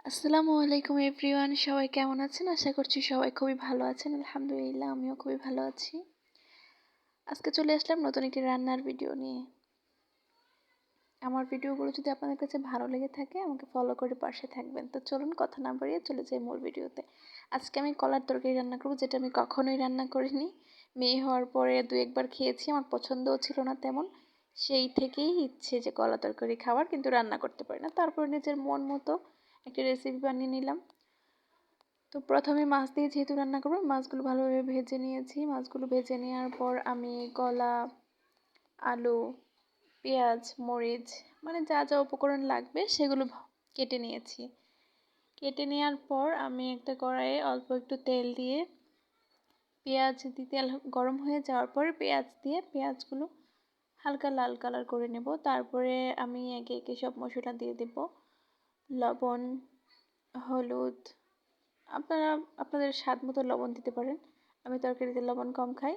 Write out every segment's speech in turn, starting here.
আসসালামু আলাইকুম এভরিওয়ান, সবাই কেমন আছেন? আশা করছি সবাই খুবই ভালো আছেন। আলহামদুলিল্লাহ, আমিও খুবই ভালো আছি। আজকে চলে আসলাম নতুন একটি রান্নার ভিডিও নিয়ে। আমার ভিডিওগুলো যদি আপনাদের কাছে ভালো লেগে থাকে আমাকে ফলো করে পাশে থাকবেন। তো চলুন কথা না বাড়িয়ে চলে যাই মূল ভিডিওতে। আজকে আমি কলার তরকারি রান্না করব, যেটা আমি কখনোই রান্না করিনি। মেয়ে হওয়ার পরে দু একবার খেয়েছি, আমার পছন্দও ছিল না তেমন। সেই থেকেই ইচ্ছে যে কলা তরকারি খাওয়ার, কিন্তু রান্না করতে পারি না। তারপর নিজের মন মতো একটা রেসিপি বানিয়ে নিলাম। তো প্রথমে মাছ দিয়ে যেহেতু রান্না করবো, মাছগুলো ভালোভাবে ভেজে নিয়েছি। মাছগুলো ভেজে নেওয়ার পর আমি কলা, আলু, পেঁয়াজ, মরিচ, মানে যা যা উপকরণ লাগবে সেগুলো কেটে নিয়েছি। কেটে নেওয়ার পর আমি একটা কড়াইয়ে অল্প একটু তেল দিয়ে তেল গরম হয়ে যাওয়ার পর পেঁয়াজ দিয়ে পেঁয়াজগুলো হালকা লাল কালার করে নেব। তারপরে আমি একে একে সব মশলা দিয়ে দেব। লবণ, হলুদ, আপনারা আপনাদের স্বাদ মতো লবণ দিতে পারেন। আমি তরকারিতে লবণ কম খাই।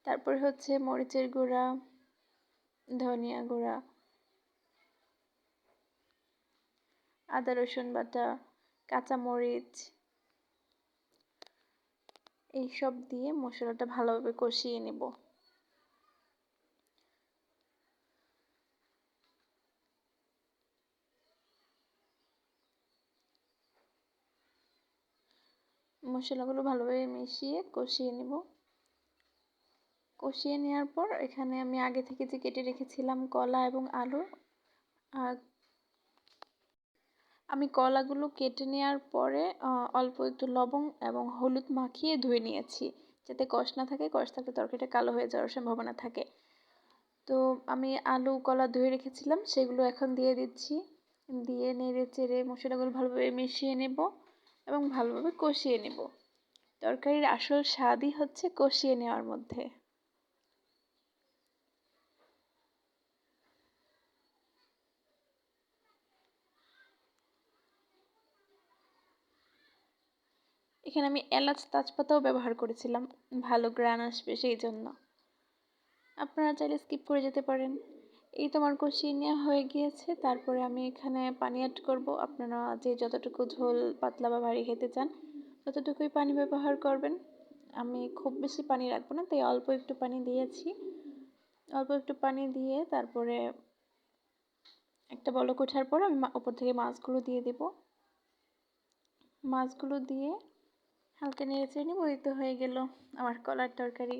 তারপরে হচ্ছে মরিচের গুঁড়া, ধনিয়া গুঁড়া, আদা রসুন বাটা, কাঁচা মরিচ, এইসব দিয়ে মশলাটা ভালোভাবে কষিয়ে নেব। মশলাগুলো ভালোভাবে মিশিয়ে কষিয়ে নেব। কষিয়ে নেওয়ার পর এখানে আমি আগে থেকে যে কেটে রেখেছিলাম কলা এবং আলু, আর আমি কলাগুলো কেটে নেওয়ার পরে অল্প একটু লবণ এবং হলুদ মাখিয়ে ধুয়ে নিয়েছি, যাতে কষ না থাকে। কষ থাকলে তরকারিটা কালো হয়ে যাওয়ার সম্ভাবনা থাকে। তো আমি আলু কলা ধুয়ে রেখেছিলাম, সেগুলো এখন দিয়ে দিচ্ছি। দিয়ে নেড়ে চেড়ে মশলাগুলো ভালোভাবে মিশিয়ে নেব এবং ভালোভাবে কষিয়ে নেব। তরকারির আসল স্বাদই হচ্ছে কষিয়ে নেওয়ার মধ্যে। এখানে আমি এলাচ তেজপাতাও ব্যবহার করেছিলাম, ভালো ঘ্রাণ আসবে সেই জন্য। আপনারা চাইলে স্কিপ করে যেতে পারেন। এই তো আমার কষিয়ে নেওয়া হয়ে গিয়েছে। তারপরে আমি এখানে পানি অ্যাড করব। আপনারা যে যতটুকু ঝোল পাতলা বা ভারী খেতে চান ততটুকুই পানি ব্যবহার করবেন। আমি খুব বেশি পানি রাখবো না, তাই অল্প একটু পানি দিয়েছি। অল্প একটু পানি দিয়ে তারপরে একটা বলক ওঠার পর আমি উপর থেকে মাছগুলো দিয়ে দেব। মাছগুলো দিয়ে হালকা নেড়ে চেড়ে নিব। এই তো হয়ে গেল আমার কলার তরকারি।